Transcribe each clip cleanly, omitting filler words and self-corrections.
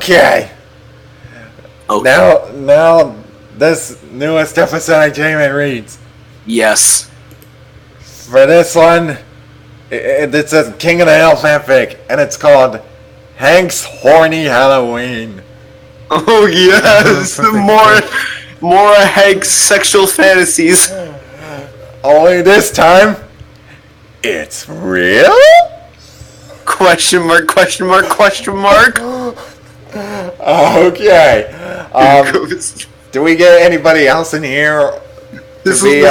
Okay. Okay. Now, this newest episode of J-Man Reads. Yes. For this one, it says King of the Hill fanfic, and it's called Hank's Horny Halloween. Oh yes, more Hank's sexual fantasies. Only this time, it's real? Question mark, question mark, question mark. Okay. Do we get anybody else in here to be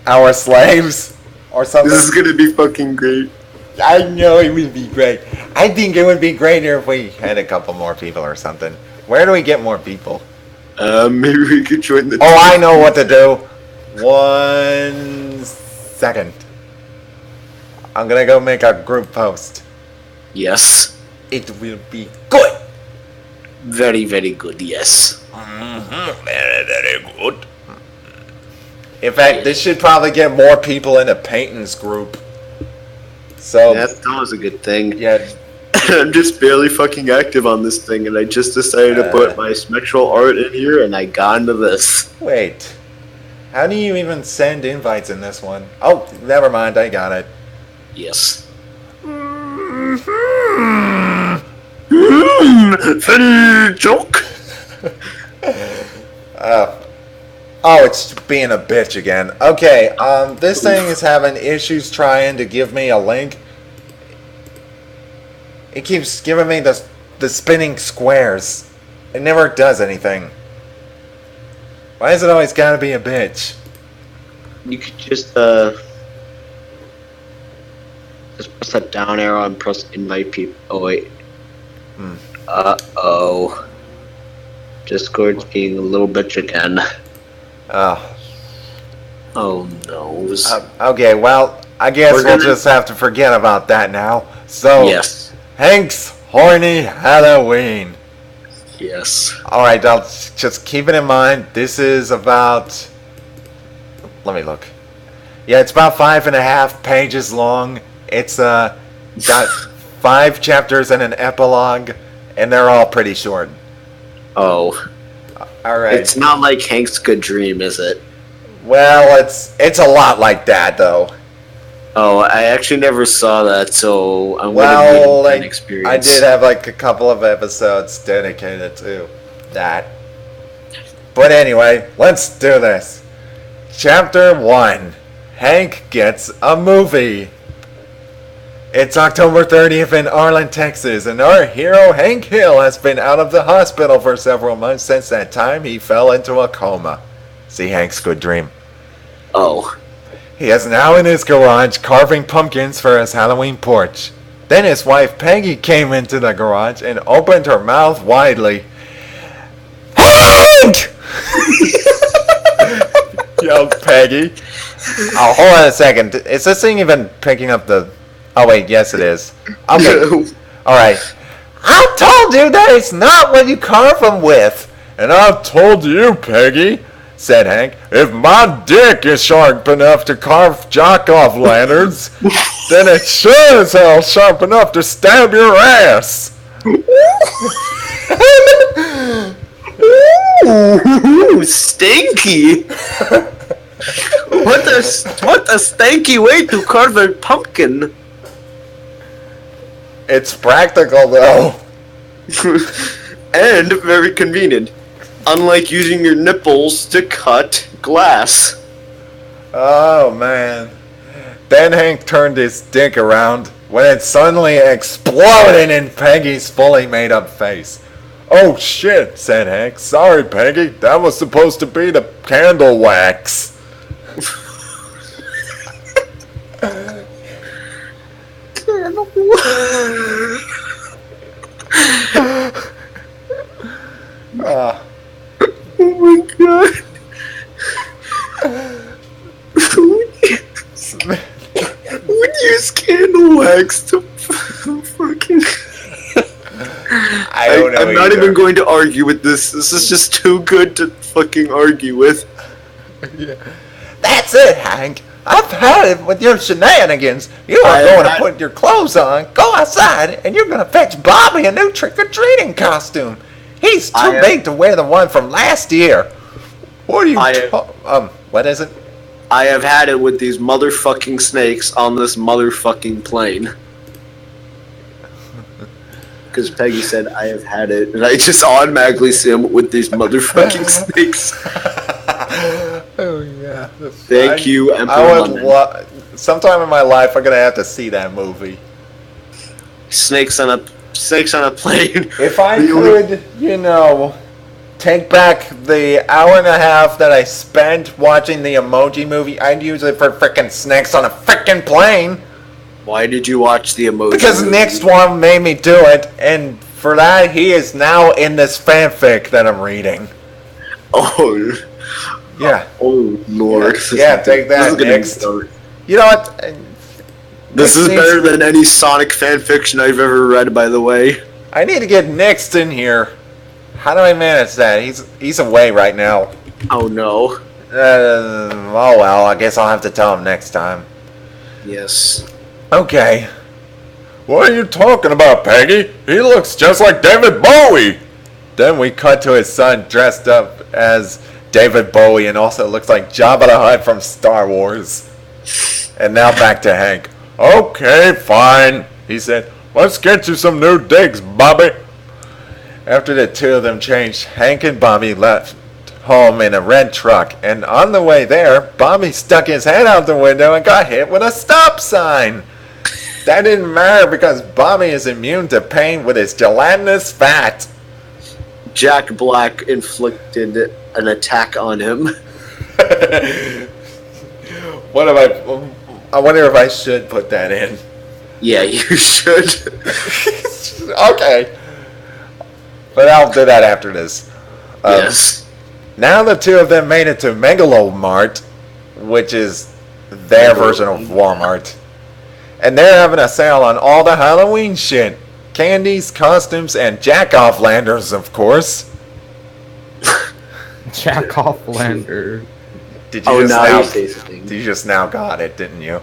our slaves or something? This is gonna be fucking great. I know it would be great. I think it would be greater if we had a couple more people or something. Where do we get more people? Maybe we could join the... Oh, I know what to do. 1 second. I'm gonna go make a group post. Yes. It will be good. Very, very good, yes. Mm-hmm. Very, very good. In fact, this should probably get more people into Payton's group. So that was a good thing. Yeah. I'm just barely fucking active on this thing, and I just decided to put my spectral art in here, and I got into this. Wait. How do you even send invites in this one? Oh, never mind. I got it. Yes. Funny joke. Oh, it's being a bitch again. Okay, this thing is having issues trying to give me a link. It keeps giving me the spinning squares. It never does anything. Why is it always gotta be a bitch? You could just press that down arrow and press invite people. Oh wait. Uh-oh. Discord's being a little bitch again. Oh no. Okay, well, I guess we'll just have to forget about that now. So, yes. Hank's Horny Halloween. Yes. Alright, I'll just keep it in mind. This is about... Let me look. Yeah, it's about 5.5 pages long. It's got 5 chapters and an epilogue, and they're all pretty short. Oh. Alright. It's not like Hank's Good Dream, is it? Well, it's a lot like that, though. Oh, I actually never saw that, so I'm going to need an experience. I did have like a couple of episodes dedicated to that. But anyway, let's do this. Chapter 1. Hank gets a movie. It's October 30th in Arlen, Texas, and our hero Hank Hill has been out of the hospital for several months. Since that time, he fell into a coma. See Hank's Good Dream. Oh. He is now in his garage carving pumpkins for his Halloween porch. Then his wife Peggy came into the garage and opened her mouth widely. Hank! Yelled Peggy. Oh, hold on a second. Is this thing even picking up the... Oh, wait, yes it is. Okay. Alright. I told you that it's not what you carve them with. And I've told you, Peggy, said Hank, if my dick is sharp enough to carve jock-off lanterns, then it's sure as hell sharp enough to stab your ass. Ooh, stinky. What a stanky way to carve a pumpkin. It's practical, though. And very convenient. Unlike using your nipples to cut glass. Oh, man. Then Hank turned his dick around when it suddenly exploded in Peggy's fully made-up face. Oh, shit, said Hank. Sorry, Peggy. That was supposed to be the candle wax. Oh my god. Would use candle wax to fucking... I don't know I'm not even going to argue with this. This is just too good to fucking argue with. Yeah. That's it, Hank. I've had it with your shenanigans. You are going to put your clothes on, go outside, and you're going to fetch Bobby a new trick-or-treating costume. He's too big to wear the one from last year. What are you what is it? I have had it with these motherfucking snakes on this motherfucking plane. Because Peggy said, I have had it, and I just automatically see him with these motherfucking snakes. Oh, yeah. Thank you, Emperor sometime in my life, I'm going to have to see that movie. Snakes on a plane. If I could, take back the hour and a half that I spent watching the Emoji Movie, I'd use it for frickin' snakes on a frickin' plane. Why did you watch the Emoji Because Movie? Nick's one made me do it, and for that, he is now in this fanfic that I'm reading. Oh. Yeah. Oh, Lord. Yeah, take that, Nick. You know what? This is better than any Sonic fanfiction I've ever read, by the way. I need to get Nick's in here. How do I manage that? He's away right now. Oh, no. Oh, well, I guess I'll have to tell him next time. Yes. Okay. What are you talking about, Peggy? He looks just like David Bowie! Then we cut to his son dressed up as David Bowie and also looks like Jabba the Hutt from Star Wars. And now back to Hank. Okay, fine, he said. Let's get you some new digs, Bobby. After the two of them changed, Hank and Bobby left home in a red truck. And on the way there, Bobby stuck his head out the window and got hit with a stop sign. That didn't matter because Bobby is immune to pain with his gelatinous fat. Jack Black inflicted an attack on him. I wonder if I should put that in. Yeah, you should. Okay. But I'll do that after this. Yes. Now the two of them made it to Megalomart, which is their version of Walmart. And they're having a sale on all the Halloween shit. Candies, costumes, and jack-off-landers, of course. Jack-off-lander. Did you just now got it, didn't you?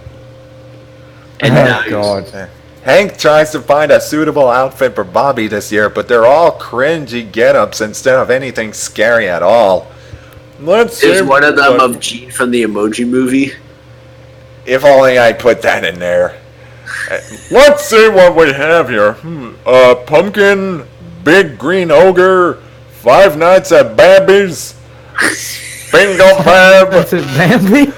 And oh, God. Hank tries to find a suitable outfit for Bobby this year, but they're all cringy get-ups instead of anything scary at all. Is one of them of Gene from the Emoji Movie? If only I put that in there. Let's see what we have here. Pumpkin, Big Green Ogre, Five Nights at Bambi's, Bingo Bab. That's it, Bambi?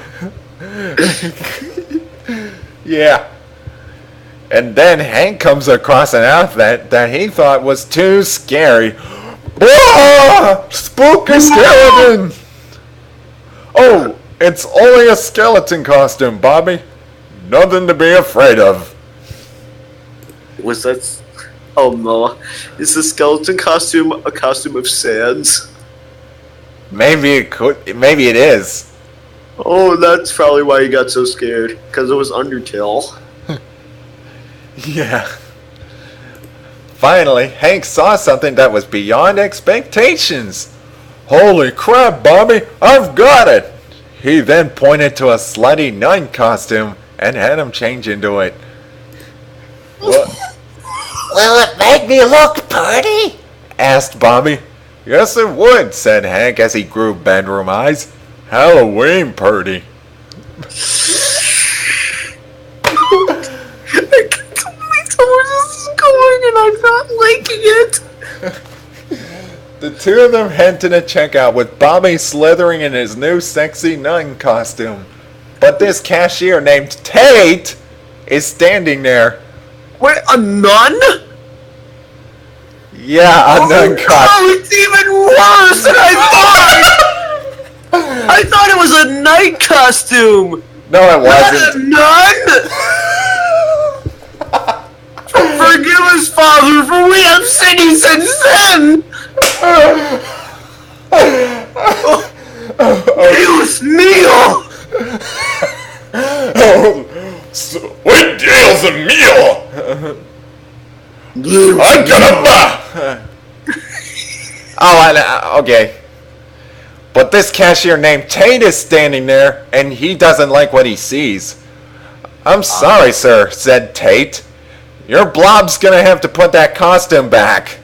Yeah. And then Hank comes across an outfit that he thought was too scary. Ah! Spooky skeleton! Oh, it's only a skeleton costume, Bobby. Nothing to be afraid of. Was that... Oh no. Is the skeleton costume a costume of Sans? Maybe it is. Oh, that's probably why he got so scared. Because it was Undertale. Yeah. Finally, Hank saw something that was beyond expectations. Holy crap, Bobby, I've got it! He then pointed to a slutty nun costume and had him change into it. What? Will it make me look pretty? Asked Bobby. Yes, it would, said Hank as he grew bedroom eyes. Halloween purdy. I can totally tell where this is going and I'm not liking it. The two of them head to the checkout with Bobby slithering in his new sexy nun costume. But this cashier named Tate is standing there. Wait, a nun? Yeah, a nun costume. Oh, it's even worse than I thought! I thought it was a night costume! No, it wasn't. Not a nun! Forgive us, Father, for we have sinned and sin! It was meal! Sweet deals of meal! I'm gonna buy! Okay. but this cashier named Tate is standing there, and he doesn't like what he sees. I'm sorry, sir, said Tate. Your Blob's gonna have to put that costume back.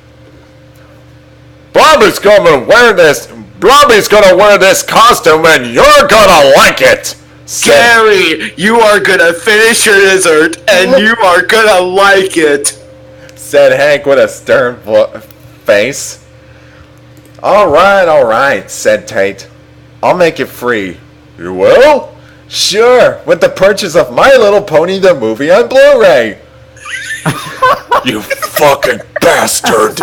Blobby's gonna wear this costume, and you're gonna like it. Gary, you are gonna finish your dessert, and you are gonna like it, said Hank with a stern face. All right, said Tate. I'll make it free. You will? Sure, with the purchase of My Little Pony the movie on Blu-ray. You fucking bastard.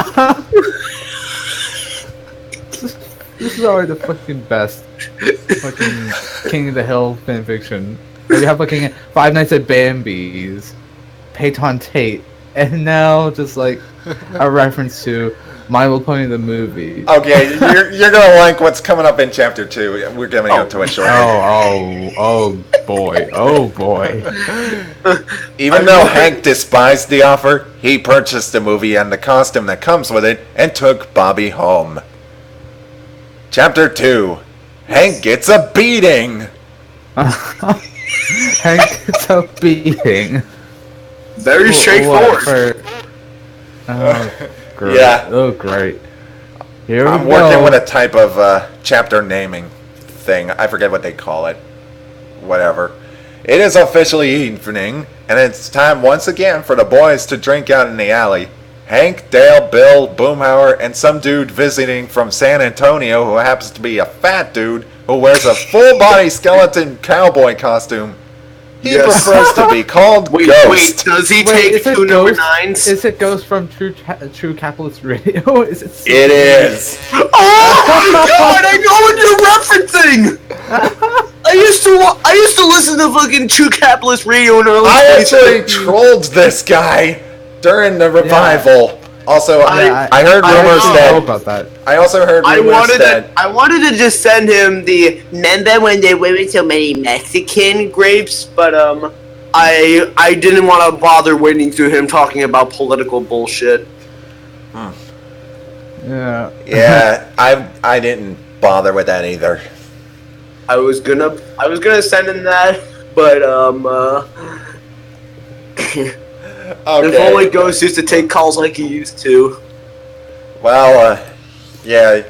This is already the fucking best fucking King of the Hill fanfiction. We have fucking Five Nights at Bambi's, Payton Tate, and now just like a reference to My Little Pony the movie. Okay, you're gonna like what's coming up in chapter 2. We're getting up to it shortly. Oh boy. Even though Hank despised the offer, he purchased the movie and the costume that comes with it and took Bobby home. Chapter 2. Hank gets a beating. Hank gets a beating. Very straightforward. Great. Yeah. Oh, great. Here I'm we go. working with a type of chapter naming thing. I forget what they call it. Whatever. It is officially evening, and it's time once again for the boys to drink out in the alley. Hank, Dale, Bill, Boomhauer, and some dude visiting from San Antonio who happens to be a fat dude who wears a full-body skeleton cowboy costume. He prefers to be called Ghost. Wait, does he take two number 9s? Is it Ghost from True Capitalist Radio? Is it? It is. Oh my god, I know what you're referencing! I used to listen to fucking True Capitalist Radio in early I actually 2017. trolled this guy during the revival. Also, Yeah, I heard rumors I that. know about that. I also heard rumors that. I wanted to just send him the remember when there weren't so many Mexican grapes, but I didn't want to bother waiting through him talking about political bullshit. Yeah. Yeah, I didn't bother with that either. I was gonna send him that, but if only Ghost used to take calls like he used to. Well, yeah,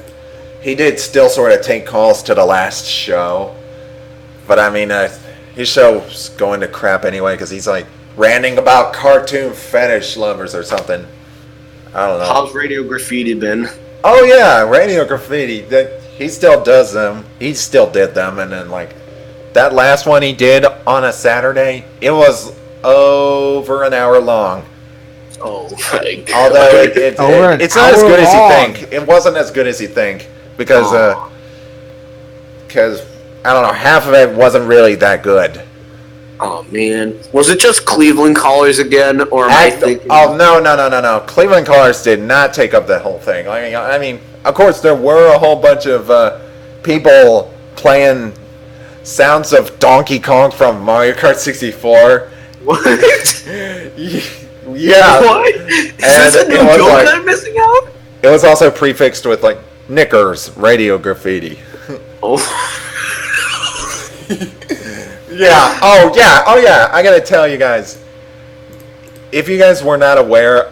he did still sort of take calls to the last show, but I mean, his show's going to crap anyway because he's like ranting about cartoon fetish lovers or something. I don't know. How's Radio Graffiti been? Oh yeah, Radio Graffiti. He still does them. He still did them, and then like that last one he did on a Saturday, it was over an hour long. Oh my god. Although it's not as good as you think. It wasn't as good as you think because I don't know, half of it wasn't really that good. Oh man, was it just Cleveland Callers again, or am I thinking? Oh no! Cleveland Callers did not take up the whole thing. I mean, of course there were a whole bunch of people playing sounds of Donkey Kong from Mario Kart 64. What? Yeah. What? Is this a new joke I'm missing out? It was also prefixed with like Knickers Radio Graffiti. Oh. Yeah. Oh yeah. I gotta tell you guys. If you guys were not aware,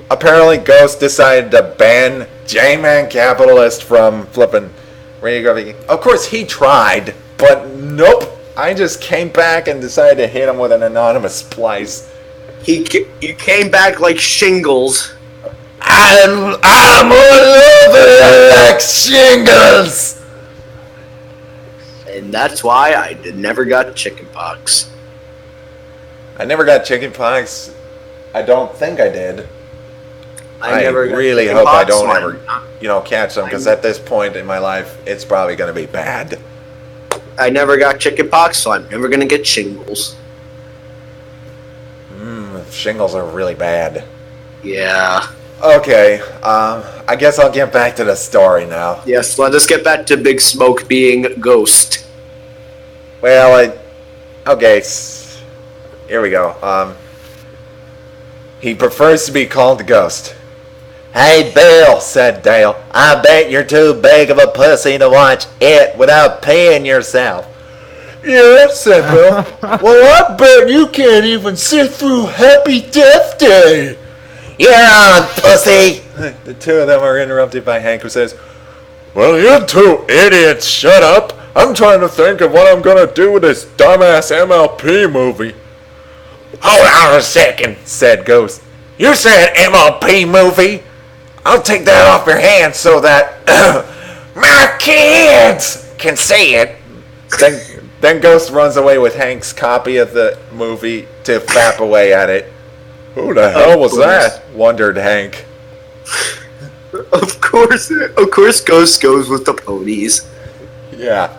apparently Ghost decided to ban J-Man Capitalist from flipping Radio Graffiti. Of course he tried, but nope. I just came back and decided to hit him with an anonymous splice. You came back like shingles. I'm all over like shingles. And that's why I never got chickenpox. I never got chickenpox. I don't think I did. I never got really hope I don't chickenpox, ever, catch them, because at this point in my life, it's probably going to be bad. I never got chickenpox, so I'm never gonna get shingles. Shingles are really bad. Yeah. Okay, I guess I'll get back to the story now. Yes, let us get back to Big Smoke being Ghost. Well, okay, here we go. He prefers to be called Ghost. Hey, Bill, said Dale, I bet you're too big of a pussy to watch it without peeing yourself. Yeah, said Bill. Well, I bet you can't even sit through Happy Death Day. You're on, pussy. The two of them are interrupted by Hank, who says, well, you two idiots, shut up. I'm trying to think of what I'm going to do with this dumbass MLP movie. Hold on a second, said Ghost. You said MLP movie? I'll take that off your hands so that my kids can see it. Then Ghost runs away with Hank's copy of the movie to fap away at it. Who the hell was that? Wondered Hank. Of course, Ghost goes with the ponies. Yeah.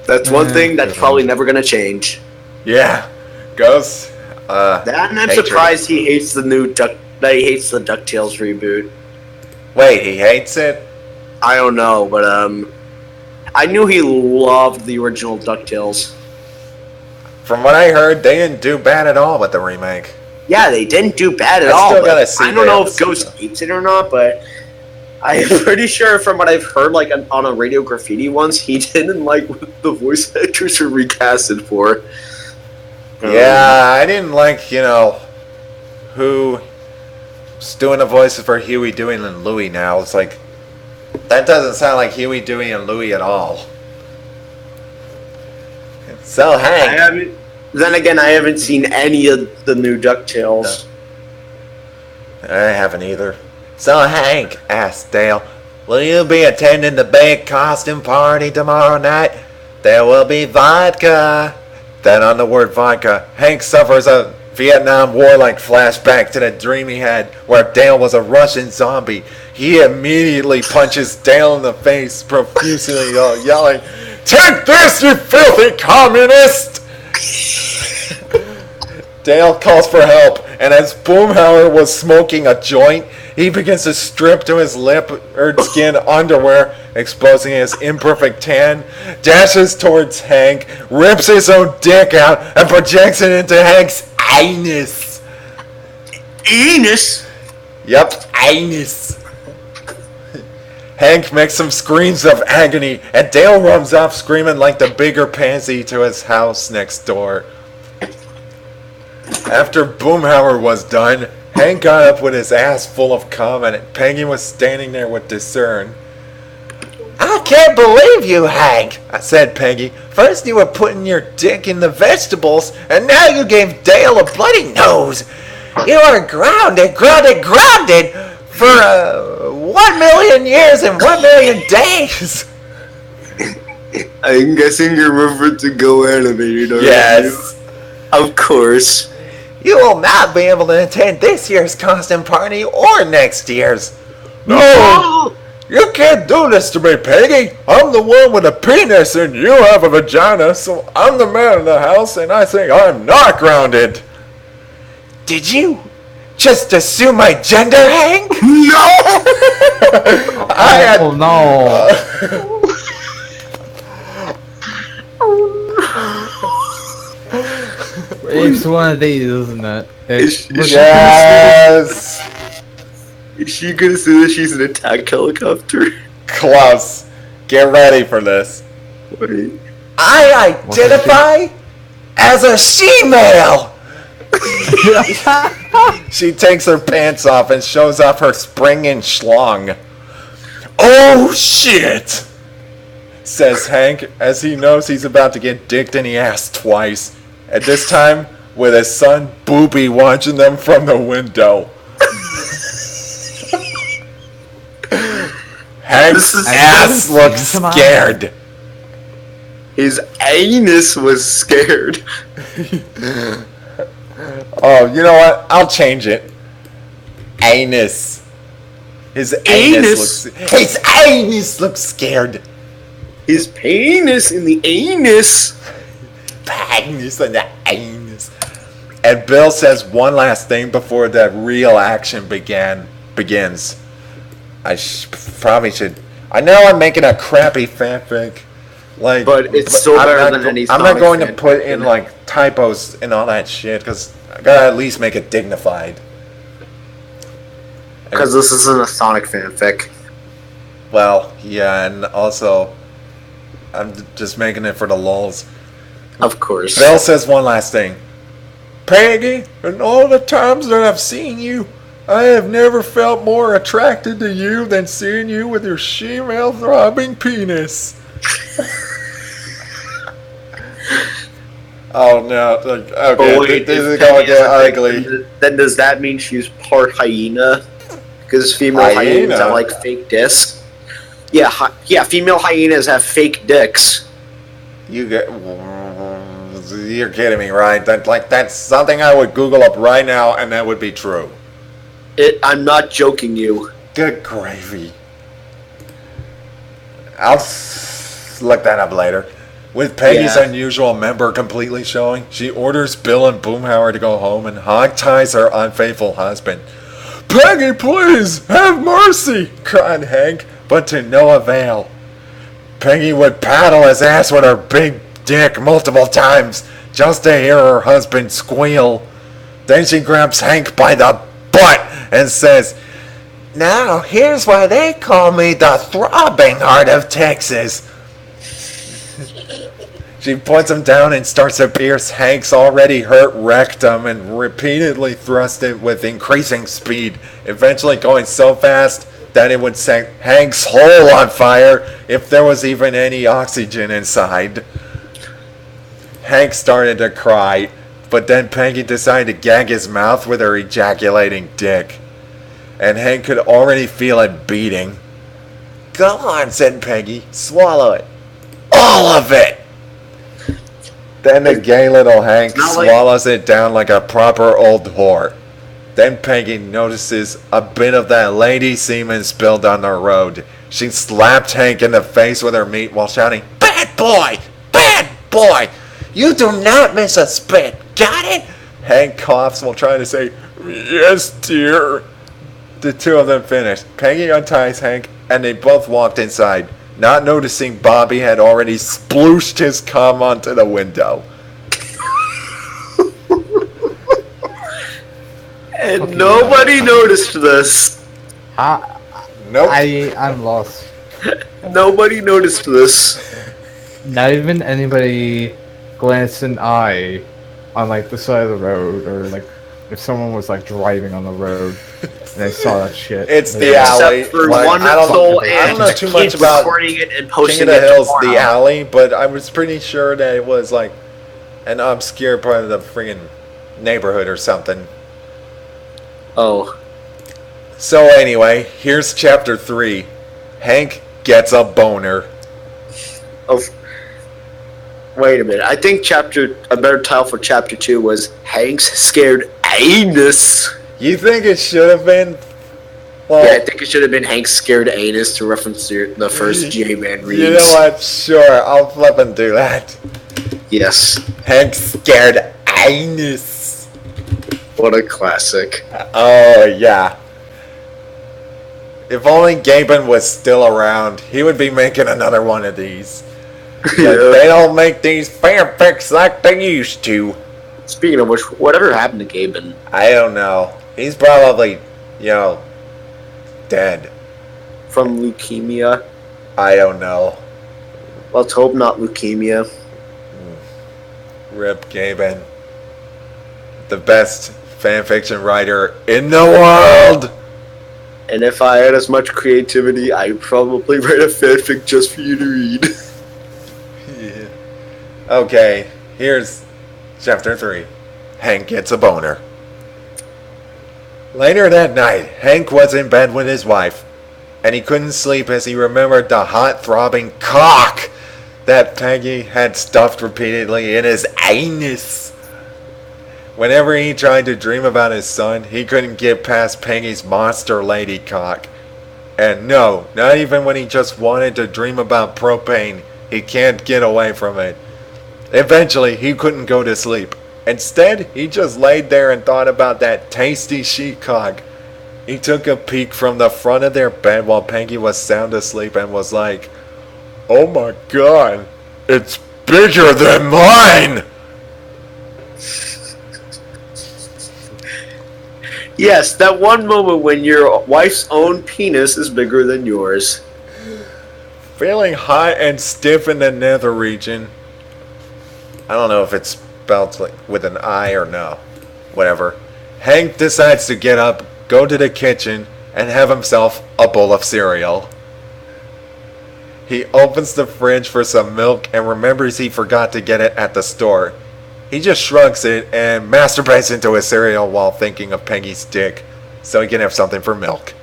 That's one thing that's probably never gonna change. Yeah. Ghost. And I'm surprised he hates the DuckTales reboot. Wait, he hates it? I don't know, but I knew he loved the original DuckTales. From what I heard, they didn't do bad at all with the remake. Yeah, they didn't do bad at all. I don't know if Ghost hates it or not, but I'm pretty sure from what I've heard, like on a Radio Graffiti once, he didn't like what the voice actors were recasted for. Yeah, I didn't like, who's doing the voices for Huey, Dewey, and Louie now. It's like, that doesn't sound like Huey, Dewey, and Louie at all. So, Hank. Then again, I haven't seen any of the new DuckTales. No. I haven't either. So, Hank, asked Dale, will you be attending the big costume party tomorrow night? There will be vodka. Then on the word vodka, Hank suffers a Vietnam War-like flashback to the dream he had where Dale was a Russian zombie. He immediately punches Dale in the face, profusely yelling, "Take this, you filthy communist!" Dale calls for help, and as Boomhauer was smoking a joint, he begins to strip to his leopard skin underwear, exposing his imperfect tan, dashes towards Hank, rips his own dick out, and projects it into Hank's anus. Anus? Yep, anus. Hank makes some screams of agony, and Dale runs off screaming like the bigger pansy to his house next door. After Boomhauer was done, Hank got up with his ass full of cum, and Peggy was standing there with discern. I can't believe you, Hank, said Peggy. First you were putting your dick in the vegetables, and now you gave Dale a bloody nose. You are grounded for 1 million years and 1 million days. I'm guessing you're referring to Go Animated, aren't Yes. You? Of course. You will not be able to attend this year's costume party or next year's. No! You can't do this to me, Peggy. I'm the one with a penis and you have a vagina, so I'm the man in the house and I think I'm not grounded. Did you just assume my gender, Hank? No! Oh, no. It's one of these, isn't it? Yes! Is she gonna say that she's an attack helicopter? Close. Get ready for this. Wait. I identify as a she-male! She takes her pants off and shows off her springing schlong. Oh shit! Says Hank as he knows he's about to get dicked in the ass twice. At this time, with his son Booby watching them from the window. Hank's ass looks scared. His anus was scared. Oh, you know what? I'll change it. Anus. His anus looks scared. His penis in the anus. Penis in the anus. And Bill says one last thing before the real action begins. I probably should. I know I'm making a crappy fanfic. But it's still better than any I'm not going to put in like typos and all that shit because I gotta at least make it dignified. Because this isn't a Sonic fanfic. Well, yeah, and also, I'm just making it for the lulz. Of course. Bill says one last thing. Peggy, in all the times that I've seen you, I have never felt more attracted to you than seeing you with your she-male throbbing penis. Oh no, okay, wait, this is going to get ugly. Then does that mean she's part hyena? Because female hyenas have like fake discs. Yeah, female hyenas have fake dicks. You're kidding me, right? That's something I would Google up right now, and that would be true. I'm not joking you. Good gravy. I'll look that up later. With Peggy's unusual member completely showing, she orders Bill and Boomhauer to go home and hog-ties her unfaithful husband. Peggy, please, have mercy, cried Hank, but to no avail. Peggy would paddle his ass with her big dick multiple times just to hear her husband squeal. Then she grabs Hank by the butt and says, "Now here's why they call me the throbbing heart of Texas." She puts him down and starts to pierce Hank's already hurt rectum and repeatedly thrust it with increasing speed, eventually going so fast that it would set Hank's hole on fire if there was even any oxygen inside. Hank started to cry, but then Peggy decided to gag his mouth with her ejaculating dick. And Hank could already feel it beating. "Go on," said Peggy. "Swallow it. All of it!" Then the gay little Hank swallows it down like a proper old whore. Then Peggy notices a bit of that lady semen spilled on the road. She slapped Hank in the face with her meat while shouting, "Bad boy! Bad boy! You do not miss a spit! Got it?" Hank coughs while trying to say, "Yes, dear." The two of them finished. Peggy unties Hank, and they both walked inside, not noticing Bobby had already splooshed his cum onto the window. And nobody noticed this. Nope. I'm lost. Nobody noticed this. Not even anybody glanced an eye on like the side of the road, or like if someone was like driving on the road and they saw that shit. It's the alley. Except for one soul, and I don't know too much about recording it and posting King of the it Hills, tomorrow. the alley, but I was pretty sure that it was like an obscure part of the friggin' neighborhood or something. Oh. So anyway, here's chapter 3. Hank gets a boner. Oh. Wait a minute. I think a better title for chapter 2 was Hank's Scared Anus. You think it should have been? Well, Yeah, I think it should have been Hank's Scared Anus to reference the first J-Man reads. You know what? Sure, I'll flip and do that. Yes. Hank's Scared Anus. What a classic. Oh, yeah. If only Gaben was still around, he would be making another one of these. Yeah. They don't make these fanfics like they used to. Speaking of which, whatever happened to Gaben? I don't know. He's probably, dead. From leukemia? I don't know. Let's hope not leukemia. Rip Gaben. The best fanfiction writer in the world! And if I had as much creativity, I'd probably write a fanfic just for you to read. Yeah. Okay, here's chapter 3. Hank gets a boner. Later that night, Hank was in bed with his wife, and he couldn't sleep as he remembered the hot throbbing cock that Peggy had stuffed repeatedly in his anus. Whenever he tried to dream about his son, he couldn't get past Peggy's monster lady cock. And no, not even when he just wanted to dream about propane, he can't get away from it. Eventually, he couldn't go to sleep. Instead, he just laid there and thought about that tasty she-cock. He took a peek from the front of their bed while Peggy was sound asleep and was like, "Oh my god, it's bigger than mine!" Yes, that one moment when your wife's own penis is bigger than yours. Feeling hot and stiff in the nether region. I don't know if it's spelled like with an I or no. Whatever. Hank decides to get up, go to the kitchen, and have himself a bowl of cereal. He opens the fridge for some milk and remembers he forgot to get it at the store. He just shrugs it and masturbates into his cereal while thinking of Peggy's dick so he can have something for milk.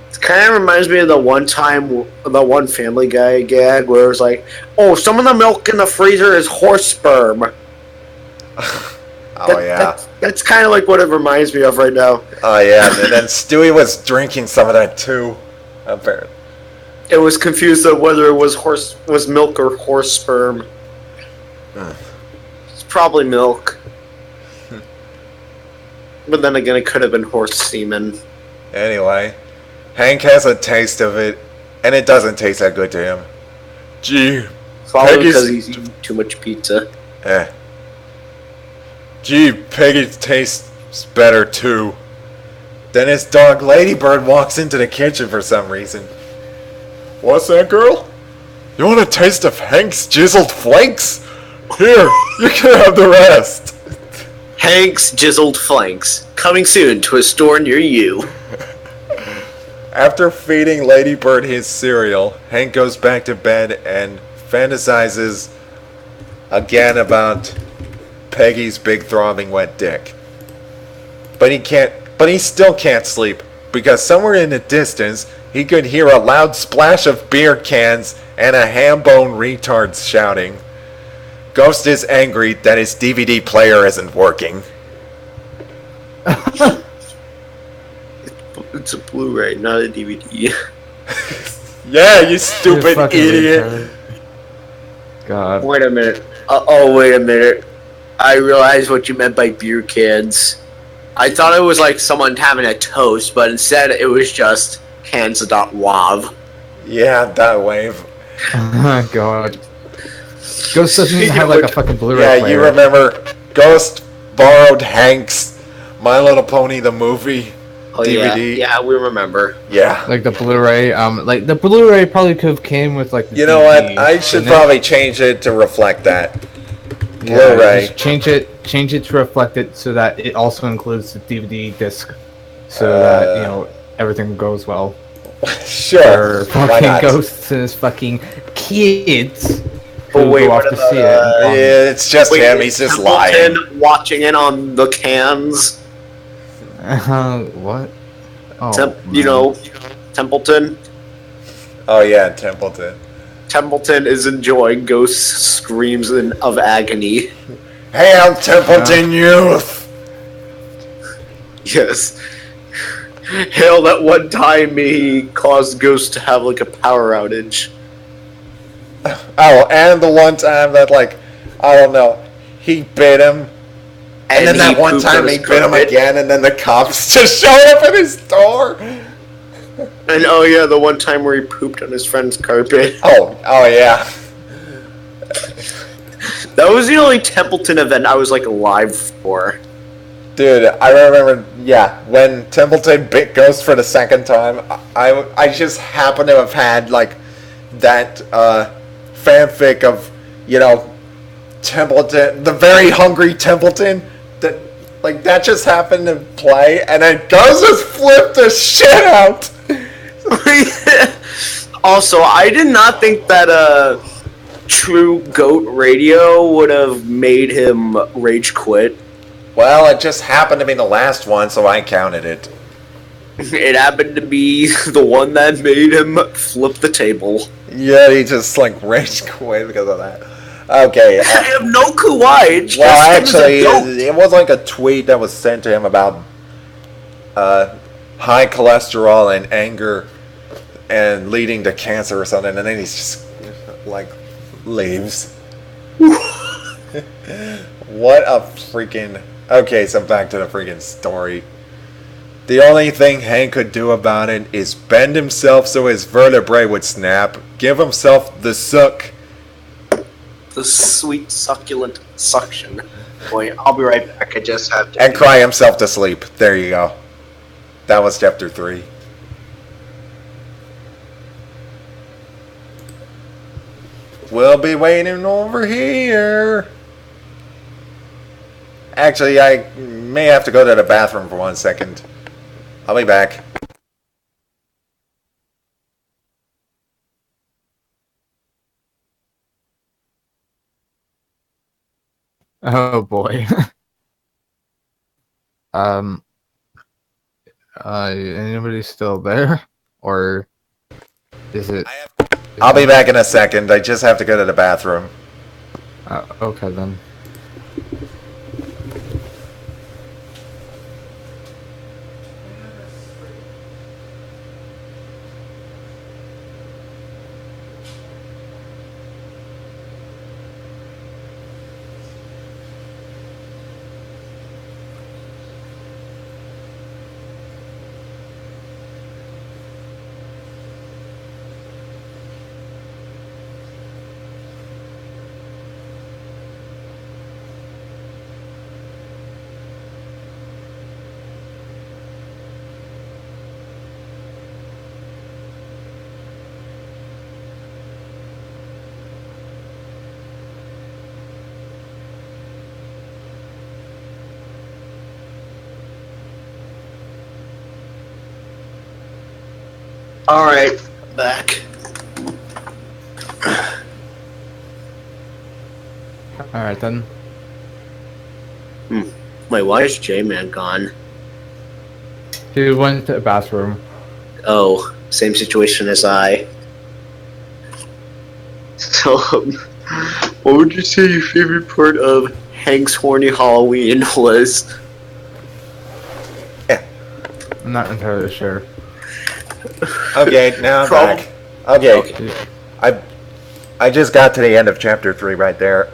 It kind of reminds me of the one Family Guy gag where it was like, oh, some of the milk in the freezer is horse sperm. That's kind of like what it reminds me of right now. Oh, yeah, and then Stewie was drinking some of that too, apparently. It was confused of whether it was milk or horse sperm. It's probably milk. But then again, it could have been horse semen. Anyway, Hank has a taste of it, and it doesn't taste that good to him. Gee, probably because he's eating too much pizza. Gee, Peggy tastes better too. Then his dog Ladybird walks into the kitchen for some reason. What's that, girl? You want a taste of Hank's jizzled flakes? Here, you can have the rest. Hank's jizzled flanks, coming soon to a store near you. After feeding Ladybird his cereal, Hank goes back to bed and fantasizes again about Peggy's big throbbing wet dick. But he still can't sleep, because somewhere in the distance, he could hear a loud splash of beer cans and a ham-bone retard shouting. Ghost is angry that his DVD player isn't working. It's a Blu-ray, not a DVD. Yeah, you stupid idiot. God. Wait a minute. Wait a minute. I realized what you meant by beer cans. I thought it was like someone having a toast, but instead it was just cans.wav. Yeah, that wave. Oh, God. Ghost doesn't even have like a fucking Blu-ray player. You remember Ghost borrowed Hank's My Little Pony the movie DVD. Yeah, we remember. Yeah. Like the Blu-ray, like the Blu-ray probably could have came with like the You know DVD, what? I should probably change it to reflect that. Yeah, Blu-ray. just change it to reflect it so that it also includes the DVD disc, so that everything goes well. Sure. For fucking Ghosts and his fucking kids. But wait, off to see it. Yeah, it's just him. He's just lying. Watching it on the cans. What? Oh, Templeton. Oh yeah, Templeton. Templeton is enjoying Ghost's screams of agony. Hail Templeton youth! Yes. Hail that one time he caused Ghost to have like a power outage. Oh, and the one time that I don't know, he bit him. And then that one time he bit him again, and then the cops just showed up at his door. And the one time where he pooped on his friend's carpet. Oh yeah. That was the only Templeton event I was alive for. Dude, I remember, when Templeton bit Ghost for the second time, I just happened to have had that fanfic of Templeton, the very hungry Templeton, that just happened to play, and then Ghost just flipped the shit out. Also, I did not think that True Goat Radio would have made him rage quit. Well, it just happened to be the last one, so I counted it. It happened to be the one that made him flip the table. Yeah, he just rage quit because of that. Okay. I have no clue why. Well, actually, it was a tweet that was sent to him about high cholesterol and anger and leading to cancer or something, and then he's just leaves. What a freaking... Okay, so back to the freaking story. The only thing Hank could do about it is bend himself so his vertebrae would snap, give himself the suck. The sweet, succulent suction. Boy, I'll be right back. I just have to. And cry himself to sleep. There you go. That was chapter 3. We'll be waiting over here. Actually, I may have to go to the bathroom for 1 second. I'll be back. Oh boy. Anybody still there? Or is it... I'll be back in a second. I just have to go to the bathroom. Okay then. Alright, back. Alright then. Wait, why is J-Man gone? He went to the bathroom. Oh, same situation as I. So, what would you say your favorite part of Hank's Horny Halloween was? I'm not entirely sure. Okay, now I'm back. Okay. I just got to the end of chapter 3 right there,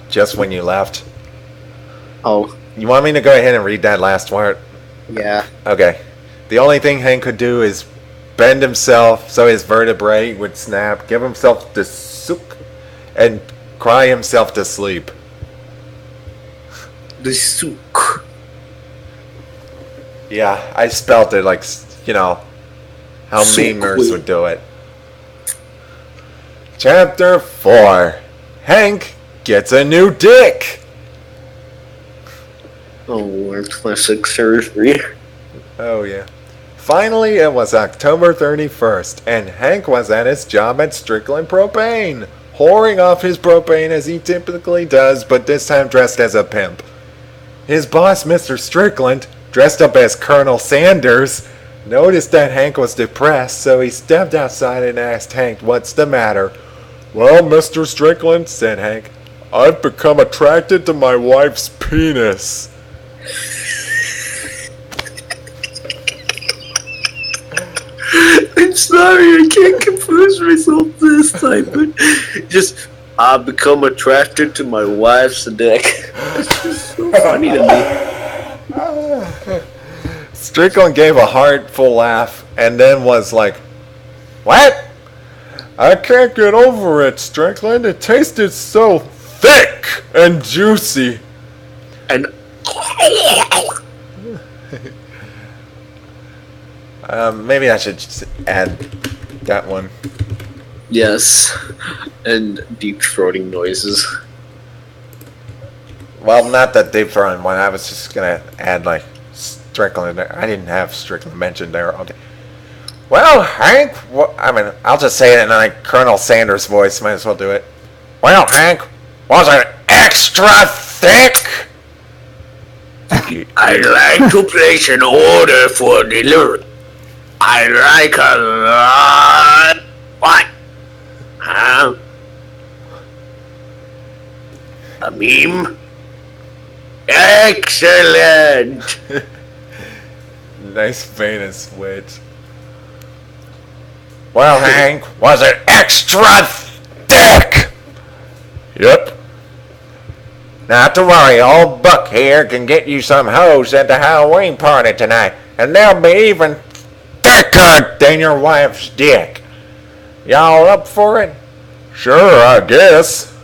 just when you left. Oh. You want me to go ahead and read that last part? Yeah. Okay. The only thing Hank could do is bend himself so his vertebrae would snap, give himself the sook, and cry himself to sleep. The sook. Yeah, I spelt it like, you know, how memers would do it. Chapter 4. Hank gets a new dick. Oh, classic surgery. Oh, yeah. Finally, it was October 31st, and Hank was at his job at Strickland Propane, whoring off his propane as he typically does, but this time dressed as a pimp. His boss, Mr. Strickland, dressed up as Colonel Sanders, noticed that Hank was depressed, so he stepped outside and asked Hank, "What's the matter?" "Well, Mr. Strickland," said Hank, "I've become attracted to my wife's penis." I'm sorry, I can't compose myself this time, but just, I've become attracted to my wife's dick. It's just so funny to me. Strickland gave a heartful laugh and then was like, "What? I can't get over it, Strickland. It tasted so thick and juicy." And maybe I should just add that one. yes, and deep throating noises. Well, not that deep throwing one. I was just gonna add like Strickland there. I didn't have Strickland mentioned there. Okay. Well, Hank, I'll just say it in like Colonel Sanders' voice. Might as well do it. Well, Hank, was it extra thick? I'd like to place an order for delivery. I'd like a lot. What? A meme? Excellent! Nice vein and switch. Well, Hank, was it extra thick? Yep. Not to worry, old Buck here can get you some hoes at the Halloween party tonight, and they'll be even thicker than your wife's dick. Y'all up for it? Sure, I guess.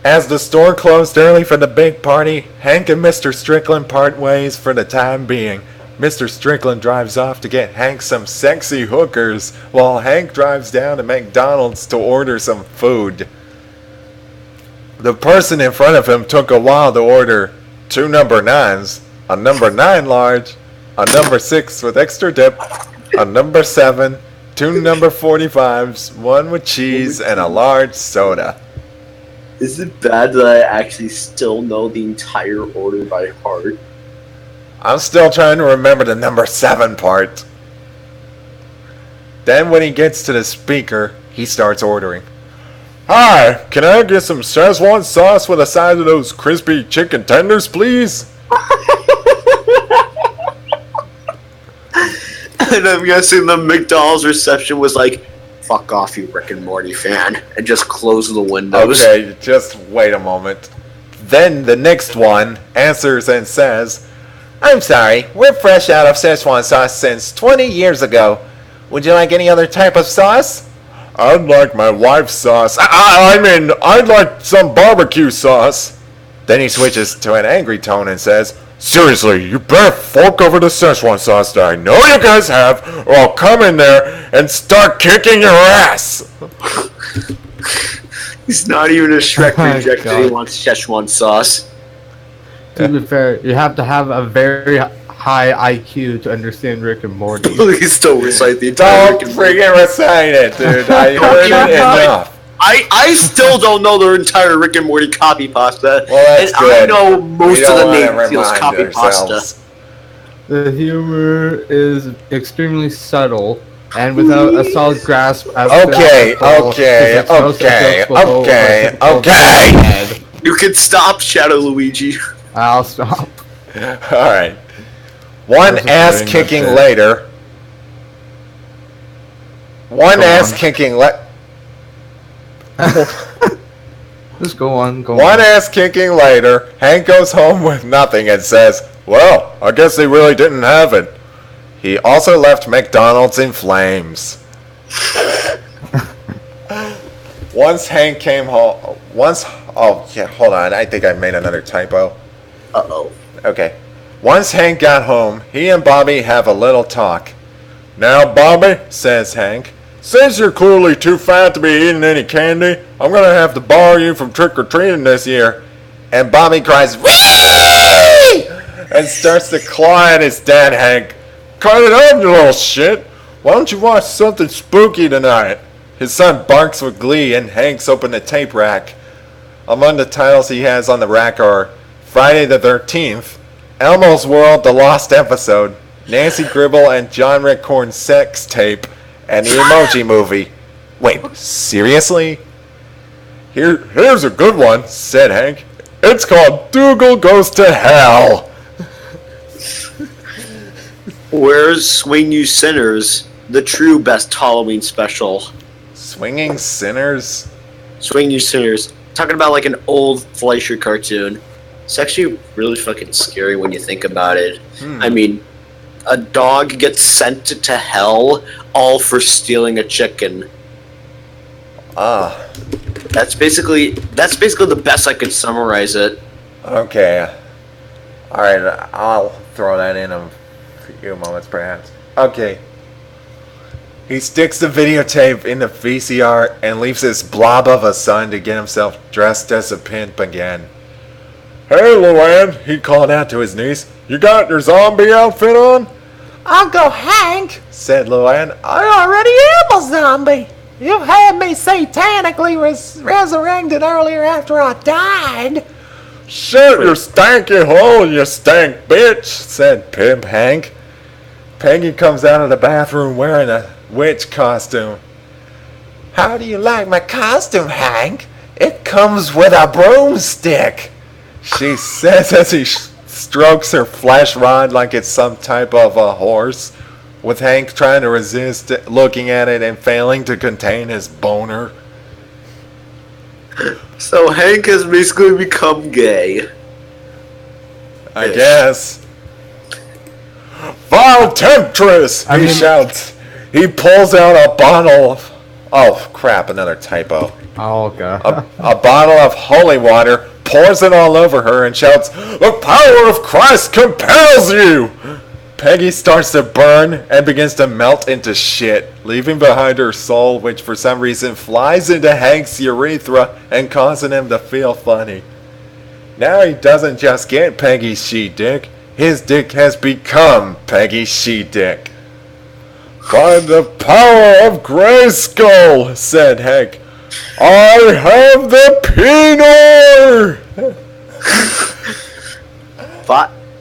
As the store closed early for the big party, Hank and Mr. Strickland part ways for the time being. Mr. Strickland drives off to get Hank some sexy hookers, while Hank drives down to McDonald's to order some food. The person in front of him took a while to order 2 number 9s, a number 9 large, a number 6 with extra dip, a number 7, 2 number 45s, 1 with cheese, and a large soda. Is it bad that I actually still know the entire order by heart? I'm still trying to remember the number 7 part. Then when he gets to the speaker, he starts ordering. Hi, can I get some Szechuan sauce with a side of those crispy chicken tenders, please? And I'm guessing the McDonald's reception was like, fuck off, you Rick and Morty fan, and just close the windows. Okay, just wait a moment. Then the next one answers and says, I'm sorry, we're fresh out of Szechuan sauce since 20 years ago. Would you like any other type of sauce? I'd like my wife's sauce. I'd like some barbecue sauce. Then he switches to an angry tone and says, seriously, you better fork over the Szechuan sauce that I know you guys have, or I'll come in there and start kicking your ass. He's not even a Shrek reject that he wants Szechuan sauce. To be fair, you have to have a very high IQ to understand Rick and Morty. Please don't recite the entire Don't freaking recite it, dude. I heard it enough. I still don't know the entire Rick and Morty copy pasta. Well, that's and good. I know most of the name feels remind copy ourselves. pasta. The humor is extremely subtle and without a solid grasp. Okay. You can stop, Shadow Luigi. I'll stop. Alright. One ass kicking later. Just go on. One ass kicking later, Hank goes home with nothing and says, well, I guess they really didn't have it. He also left McDonald's in flames. Once Hank came home, hold on, I think I made another typo. Uh-oh. Okay. Once Hank got home, he and Bobby have a little talk. Now, Bobby, says Hank, since you're clearly too fat to be eating any candy, I'm going to have to bar you from trick-or-treating this year. And Bobby cries, Whee! And starts to claw at his dad, Hank. Cut it out, you little shit. Why don't you watch something spooky tonight? His son barks with glee, and Hank's opened the tape rack. Among the titles he has on the rack are Friday the 13th, Elmo's World, The Lost Episode, Nancy Gribble and John Redcorn's Sex Tape, and the Emoji Movie. Wait, seriously? Here's a good one, said Hank. It's called Dougal Goes to Hell. Where's Swing You Sinners, the true best Halloween special? Swinging Sinners? Swing You Sinners. Talking about like an old Fleischer cartoon. It's actually really fucking scary when you think about it. I mean, a dog gets sent to hell all for stealing a chicken. That's basically the best I could summarize it. Okay. Alright, I'll throw that in a few moments perhaps. Okay. He sticks the videotape in the VCR and leaves this blob of a son to get himself dressed as a pimp again. Hey, Luann, he called out to his niece. You got your zombie outfit on? Uncle Hank, said Luann, I already am a zombie. You had me satanically resurrected earlier after I died. Shut your stanky hole, you stank bitch, said Pimp Hank. Peggy comes out of the bathroom wearing a witch costume. How do you like my costume, Hank? It comes with a broomstick, she says as he strokes her flesh rod like it's some type of a horse, with Hank trying to resist looking at it and failing to contain his boner. So Hank has basically become gay. I guess. Vile temptress! He shouts. He pulls out a bottle Oh, crap, another typo. Oh, God. A bottle of holy water, pours it all over her, and shouts, "The power of Christ compels you!" Peggy starts to burn and begins to melt into shit, leaving behind her soul, which for some reason flies into Hank's urethra and causing him to feel funny. Now he doesn't just get Peggy's she-dick, his dick has become Peggy's she-dick. "By the power of Grayskull," said Hank, "I have the peenor!"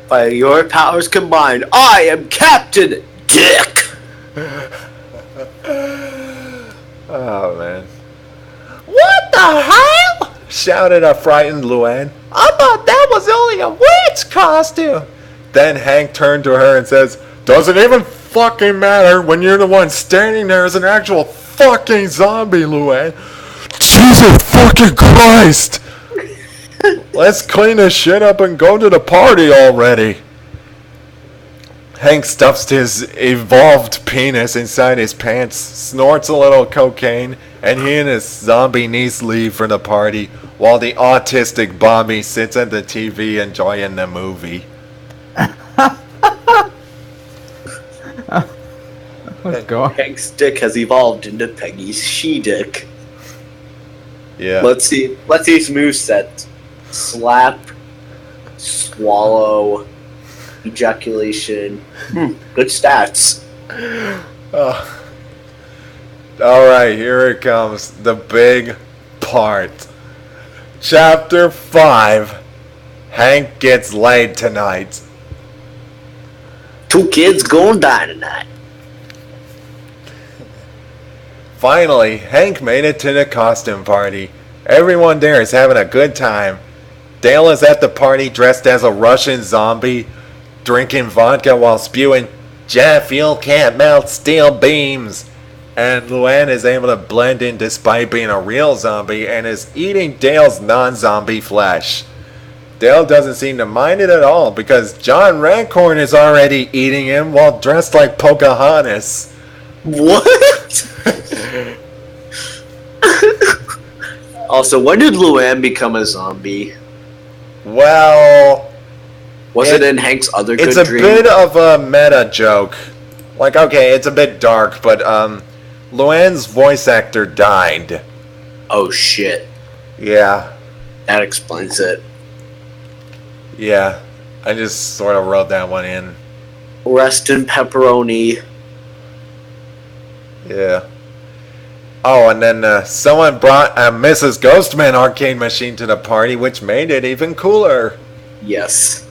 By your powers combined, I am Captain Dick! Oh, man. "What the hell?" shouted a frightened Luann. "I thought that was only a witch costume." Then Hank turned to her and says, "Doesn't even fucking matter when you're the one standing there as an actual fucking zombie, Luann." "Jesus fucking Christ! Let's clean this shit up and go to the party already." Hank stuffs his evolved penis inside his pants, snorts a little cocaine, and he and his zombie niece leave for the party, while the autistic Bobby sits at the TV enjoying the movie. Let's go. Hank's dick has evolved into Peggy's she-dick. Yeah. Let's see his moveset. Slap, swallow, ejaculation. Good stats. Alright, here it comes. The big part. Chapter 5. Hank gets laid tonight. 2 kids going die tonight. Finally, Hank made it to the costume party. Everyone there is having a good time. Dale is at the party dressed as a Russian zombie, drinking vodka while spewing, "Jet fuel can't melt steel beams." And Luann is able to blend in despite being a real zombie and is eating Dale's non-zombie flesh. Dale doesn't seem to mind it at all because John Rancorn is already eating him while dressed like Pocahontas. What? Also, when did Luann become a zombie? Well, Was it in Hank's other good It's a dream? bit of a meta joke. Like, okay, it's a bit dark, but Luann's voice actor died. Oh shit. Yeah. That explains it. Yeah. I just sort of wrote that one in. Rest in pepperoni. Yeah. Oh, and then someone brought a Mrs. Ghostman arcade machine to the party, which made it even cooler. Yes.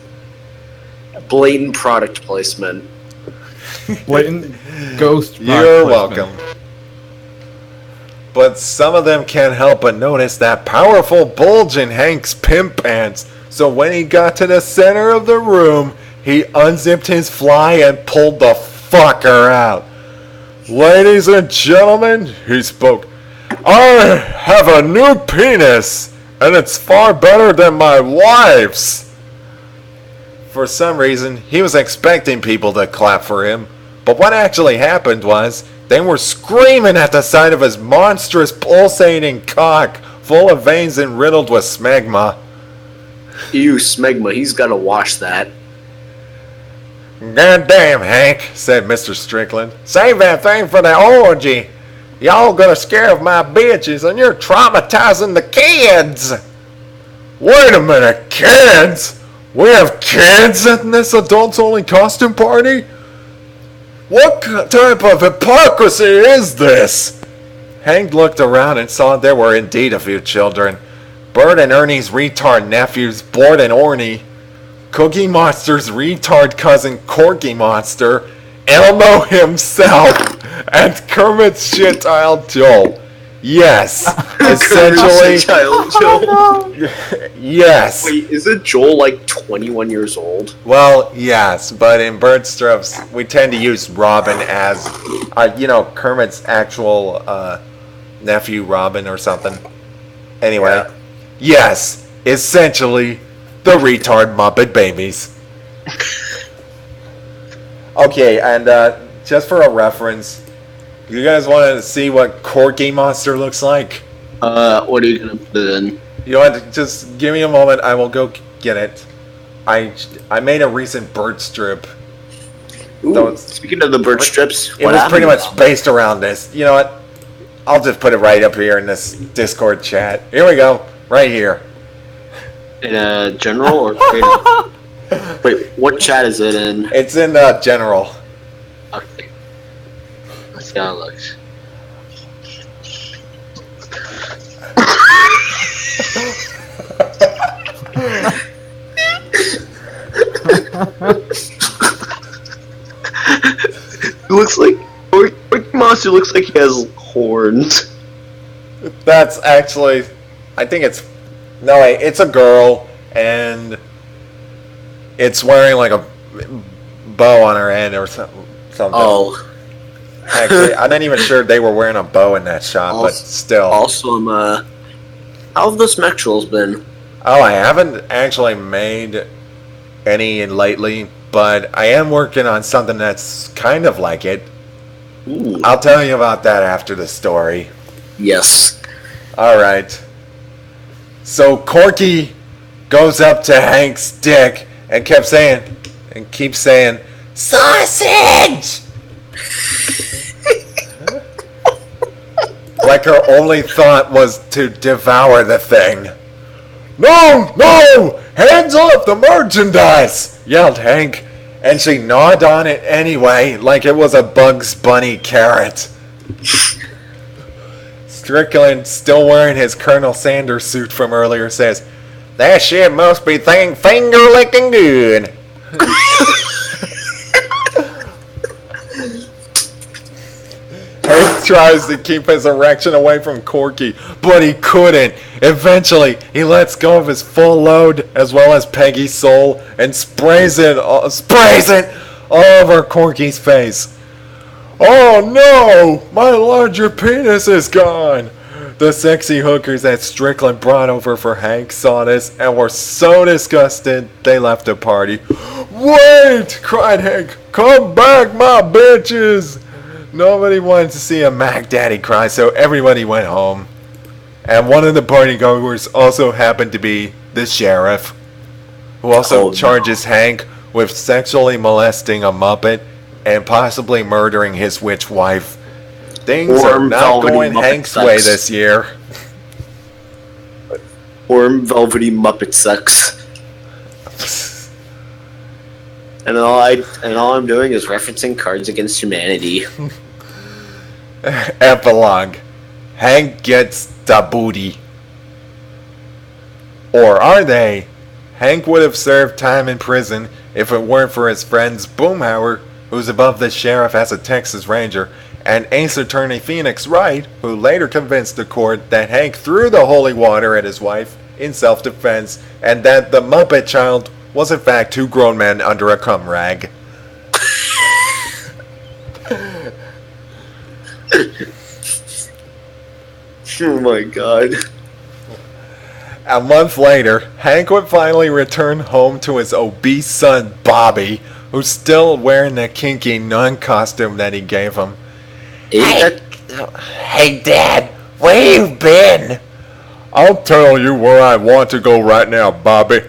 Blatant product placement. Blatant ghost. You're welcome. But some of them can't help but notice that powerful bulge in Hank's pimp pants. So when he got to the center of the room, he unzipped his fly and pulled the fucker out. "Ladies and gentlemen," he spoke, "I have a new penis, and it's far better than my wife's." For some reason, he was expecting people to clap for him, but what actually happened was, they were screaming at the sight of his monstrous pulsating cock, full of veins and riddled with smegma. Ew, smegma, he's gotta wash that. "God damn, Hank," said Mr. Strickland. "Save that thing for the orgy. Y'all gonna scare my bitches and you're traumatizing the kids." "Wait a minute, kids? We have kids in this adults-only costume party? What type of hypocrisy is this?" Hank looked around and saw there were indeed a few children. Bert and Ernie's retard nephews, Bort and Orny, Cookie Monster's retard cousin Corky Monster, Elmo himself, and Kermit's shit-tiled Joel. Yes, essentially. Joel. Yes. Wait, isn't Joel like 21 years old? Well, yes, but in Bird Strips, we tend to use Robin as, Kermit's actual nephew, Robin, or something. Anyway, Yeah. Yes, essentially, the retard Muppet Babies. Okay, and just for a reference, You guys want to see what Corky Monster looks like? What are you gonna put it in? You know what? Just give me a moment. I will go get it. I made a recent bird strip. Ooh, speaking of the bird strips, it was pretty much based around this. You know what? I'll just put it right up here in this Discord chat. Here we go. Right here. In a general or wait, what chat is it in? It's in general. Okay. Let's see how it looks. It looks like Monster looks like he has horns. That's actually, I think it's it's a girl and it's wearing like a bow on her head or something. Oh. Actually, I'm not even sure they were wearing a bow in that shot, but still. Also, how have the Smectrals been? Oh, I haven't actually made any lately, but I am working on something that's kind of like it. Ooh. I'll tell you about that after the story. Yes. Alright. So Corky goes up to Hank's dick and keeps saying, sausage! Like her only thought was to devour the thing. No! No! Hands off the merchandise! Yelled Hank, and she gnawed on it anyway, like it was a Bugs Bunny carrot. Strickland, still wearing his Colonel Sanders suit from earlier, says, that shit must be finger-licking good. Hank tries to keep his erection away from Corky, but he couldn't. Eventually, he lets go of his full load, as well as Peggy's soul, and sprays it all over Corky's face. Oh no! My larger penis is gone! The sexy hookers that Strickland brought over for Hank saw this and were so disgusted they left the party. Wait! Cried Hank. Come back, my bitches! Nobody wanted to see a Mac Daddy cry, so everybody went home. And one of the partygoers also happened to be the sheriff, who also charges Hank with sexually molesting a Muppet and possibly murdering his witch wife. Things are not going Hank's way this year. Warm, velvety Muppet sex. And all I'm doing is referencing Cards Against Humanity. Epilogue. Hank gets the booty. Or are they? Hank would have served time in prison if it weren't for his friends Boomhauer, who's above the sheriff as a Texas Ranger, and Ace Attorney Phoenix Wright, who later convinced the court that Hank threw the holy water at his wife in self-defense, and that the Muppet Child was in fact two grown men under a cum rag. Oh my god. A month later, Hank would finally return home to his obese son Bobby, who's still wearing the kinky nun costume that he gave him. Hey Dad, where you been? I'll tell you where I want to go right now, Bobby.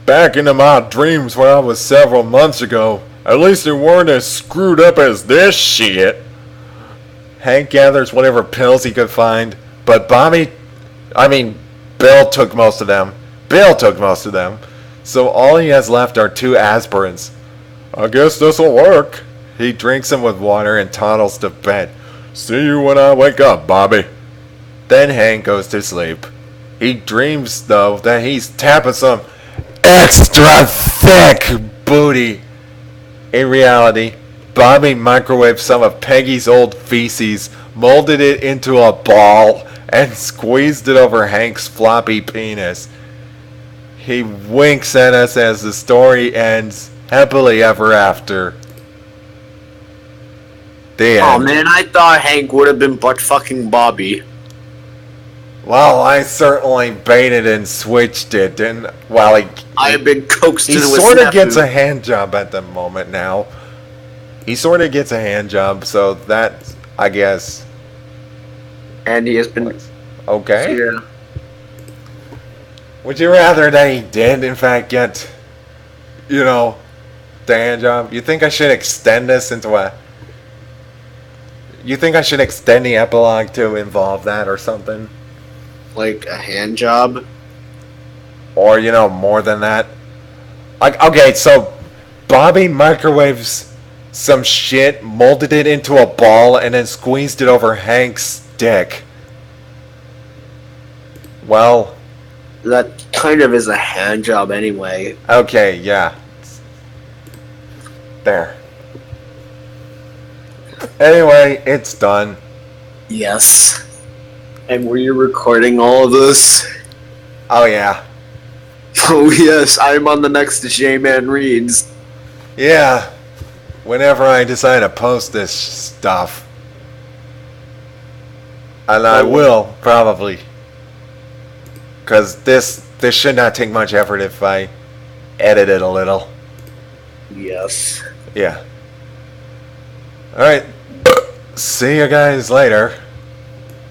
Back into my dreams where I was several months ago. At least they weren't as screwed up as this shit. Hank gathers whatever pills he could find, but Bill took most of them. So all he has left are 2 aspirins. I guess this'll work. He drinks them with water and toddles to bed. See you when I wake up, Bobby. Then Hank goes to sleep. He dreams, though, that he's tapping some extra thick booty. In reality, Bobby microwaved some of Peggy's old feces, molded it into a ball, and squeezed it over Hank's floppy penis. He winks at us as the story ends happily ever after. The end. Oh man, I thought Hank would have been butt-fucking Bobby. Well, I certainly baited and switched it, and while I have been coaxed he into a sort of snafu. gets a hand job at the moment now. He sort of gets a hand job, so that I guess. And he has been... Okay. Yeah. Would you rather they did, in fact, get, you know, the hand job? You think I should extend this into a... You think I should extend the epilogue to involve that or something? Like a hand job? Or, you know, more than that? Like, okay, so Bobby microwaves some shit, molded it into a ball, and then squeezed it over Hank's dick. Well... That kind of is a hand job anyway. Okay, yeah. There. Anyway, it's done. Yes. And were you recording all of this? Oh, yeah. Oh, yes, I'm on the next J-Man Reads. Yeah. Whenever I decide to post this stuff. And I will, probably. Because this should not take much effort if I edit it a little. Yes. Yeah. Alright. See you guys later.